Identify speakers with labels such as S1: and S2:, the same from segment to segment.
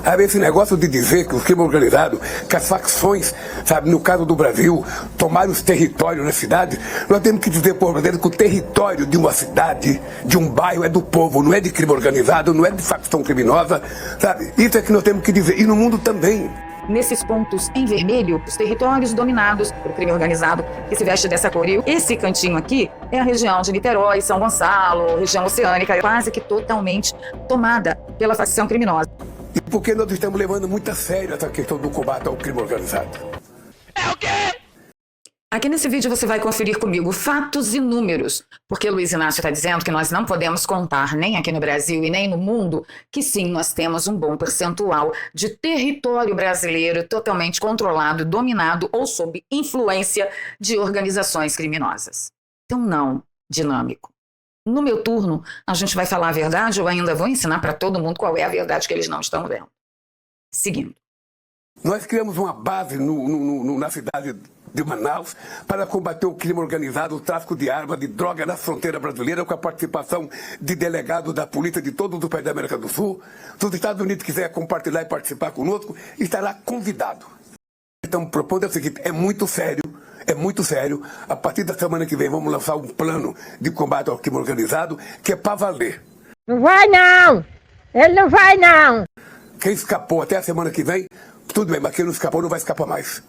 S1: Sabe, esse negócio de dizer que o crime organizado, que as facções, sabe, no caso do Brasil, tomaram os territórios na cidade, nós temos que dizer por brasileiro que o território de uma cidade, de um bairro, é do povo, não é de crime organizado, não é de facção criminosa, sabe? Isso é que nós temos que dizer. E no mundo também.
S2: Nesses pontos em vermelho, os territórios dominados pelo crime organizado que se veste dessa cor. E esse cantinho aqui é a região de Niterói, São Gonçalo, região oceânica, quase que totalmente tomada pela facção criminosa.
S1: E por que nós estamos levando muito a sério essa questão do combate ao crime organizado?
S2: É o quê? Aqui nesse vídeo você vai conferir comigo fatos e números, porque Luiz Inácio está dizendo que nós não podemos contar, nem aqui no Brasil e nem no mundo, que sim, nós temos um bom percentual de território brasileiro totalmente controlado, dominado ou sob influência de organizações criminosas. Então não, dinâmico. No meu turno, a gente vai falar a verdade, eu ainda vou ensinar para todo mundo qual é a verdade que eles não estão vendo. Seguindo.
S1: Nós criamos uma base na cidade de Manaus para combater o crime organizado, o tráfico de armas, de droga na fronteira brasileira, com a participação de delegados da polícia de todos os países da América do Sul. Se os Estados Unidos quiser compartilhar e participar conosco, estará convidado. Estamos propondo o seguinte, é muito sério. A partir da semana que vem vamos lançar um plano de combate ao crime organizado que é para valer.
S3: Não vai não! Ele não vai não!
S1: Quem escapou até a semana que vem, tudo bem, mas quem não escapou não vai escapar mais.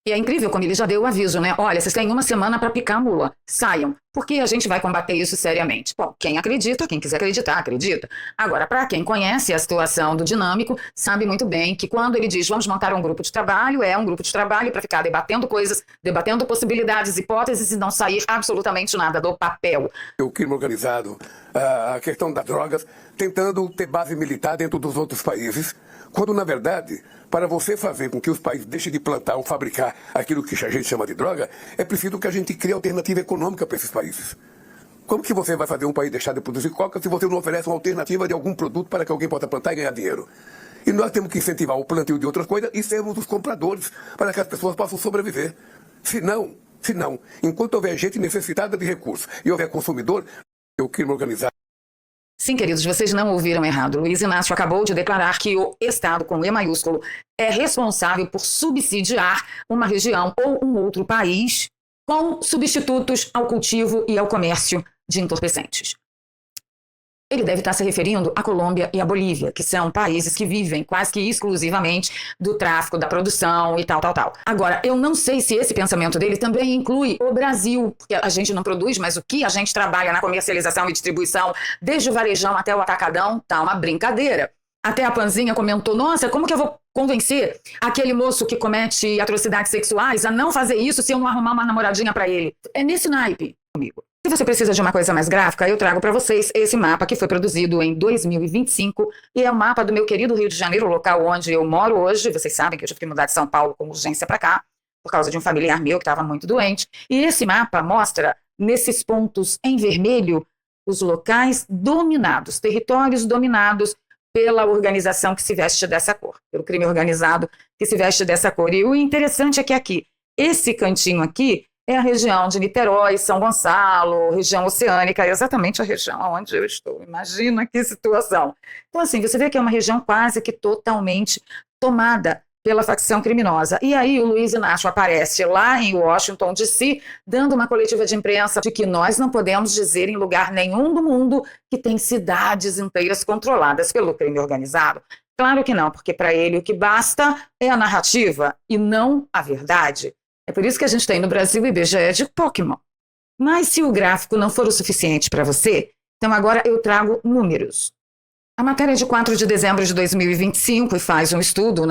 S2: E é incrível como ele já deu o aviso, né? Olha, vocês têm uma semana para picar a mula. Saiam, porque a gente vai combater isso seriamente. Bom, quem acredita, quem quiser acreditar, acredita. Agora, para quem conhece a situação do dinâmico, sabe muito bem que quando ele diz vamos montar um grupo de trabalho, é um grupo de trabalho para ficar debatendo coisas, debatendo possibilidades, hipóteses e não sair absolutamente nada do papel.
S1: O crime organizado, a questão das drogas, tentando ter base militar dentro dos outros países, quando, na verdade, para você fazer com que os países deixem de plantar ou fabricar aquilo que a gente chama de droga, é preciso que a gente crie alternativa econômica para esses países. Como que você vai fazer um país deixar de produzir coca se você não oferece uma alternativa de algum produto para que alguém possa plantar e ganhar dinheiro? E nós temos que incentivar o plantio de outras coisas e sermos os compradores para que as pessoas possam sobreviver. Se não, enquanto houver gente necessitada de recursos e houver consumidor, o crime organizado.
S2: Sim, queridos, vocês não ouviram errado. Luiz Inácio acabou de declarar que o Estado, com E maiúsculo, é responsável por subsidiar uma região ou um outro país com substitutos ao cultivo e ao comércio de entorpecentes. Ele deve estar se referindo à Colômbia e à Bolívia, que são países que vivem quase que exclusivamente do tráfico, da produção e tal. Agora, eu não sei se esse pensamento dele também inclui o Brasil, porque a gente não produz, mas o que a gente trabalha na comercialização e distribuição, desde o varejão até o atacadão, tá uma brincadeira. Até a Panzinha comentou, nossa, como que eu vou convencer aquele moço que comete atrocidades sexuais a não fazer isso se eu não arrumar uma namoradinha para ele? É nesse naipe comigo. Se você precisa de uma coisa mais gráfica, eu trago para vocês esse mapa que foi produzido em 2025 e é o mapa do meu querido Rio de Janeiro, o local onde eu moro hoje. Vocês sabem que eu tive que mudar de São Paulo com urgência para cá, por causa de um familiar meu que estava muito doente. E esse mapa mostra, nesses pontos em vermelho, os locais dominados, territórios dominados pela organização que se veste dessa cor, pelo crime organizado que se veste dessa cor. E o interessante é que aqui, esse cantinho aqui, é a região de Niterói, São Gonçalo, região oceânica, é exatamente a região onde eu estou. Imagina que situação. Então, assim, você vê que é uma região quase que totalmente tomada pela facção criminosa. E aí o Luiz Inácio aparece lá em Washington, D.C., dando uma coletiva de imprensa de que nós não podemos dizer em lugar nenhum do mundo que tem cidades inteiras controladas pelo crime organizado. Claro que não, porque para ele o que basta é a narrativa e não a verdade. É por isso que a gente tem no Brasil o IBGE de Pokémon. Mas se o gráfico não for o suficiente para você, então agora eu trago números. A matéria é de 4 de dezembro de 2025 e faz um estudo,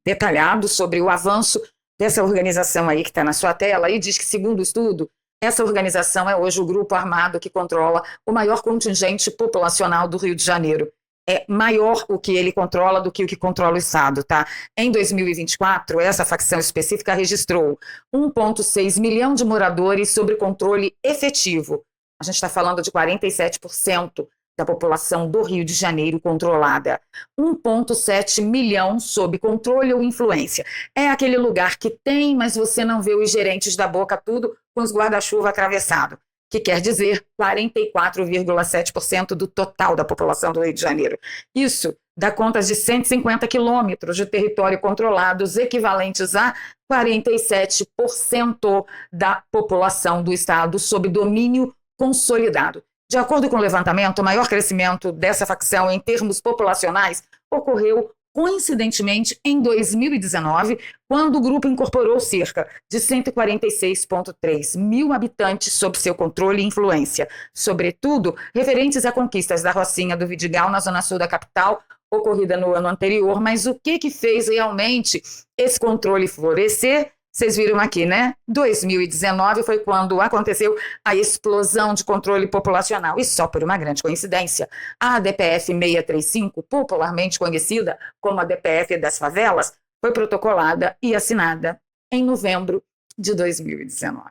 S2: detalhado sobre o avanço dessa organização aí que está na sua tela e diz que, segundo o estudo, essa organização é hoje o grupo armado que controla o maior contingente populacional do Rio de Janeiro. É maior o que ele controla do que o que controla o Estado, tá? Em 2024, essa facção específica registrou 1,6 milhão de moradores sob controle efetivo. A gente está falando de 47% da população do Rio de Janeiro controlada. 1,7 milhão sob controle ou influência. É aquele lugar que tem, mas você não vê os gerentes da boca, tudo com os guarda-chuva atravessado. que quer dizer 44,7% do total da população do Rio de Janeiro. Isso dá conta de 150 quilômetros de território controlados, equivalentes a 47% da população do estado sob domínio consolidado. De acordo com o levantamento, o maior crescimento dessa facção em termos populacionais ocorreu coincidentemente em 2019, quando o grupo incorporou cerca de 146,3 mil habitantes sob seu controle e influência, sobretudo referentes a conquistas da Rocinha do Vidigal na zona sul da capital, ocorrida no ano anterior. Mas o que fez realmente esse controle florescer? Vocês viram aqui, né? 2019 foi quando aconteceu a explosão de controle populacional. E só por uma grande coincidência, a DPF 635, popularmente conhecida como a DPF das favelas, foi protocolada e assinada em novembro de 2019.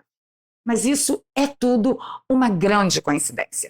S2: Mas isso é tudo uma grande coincidência.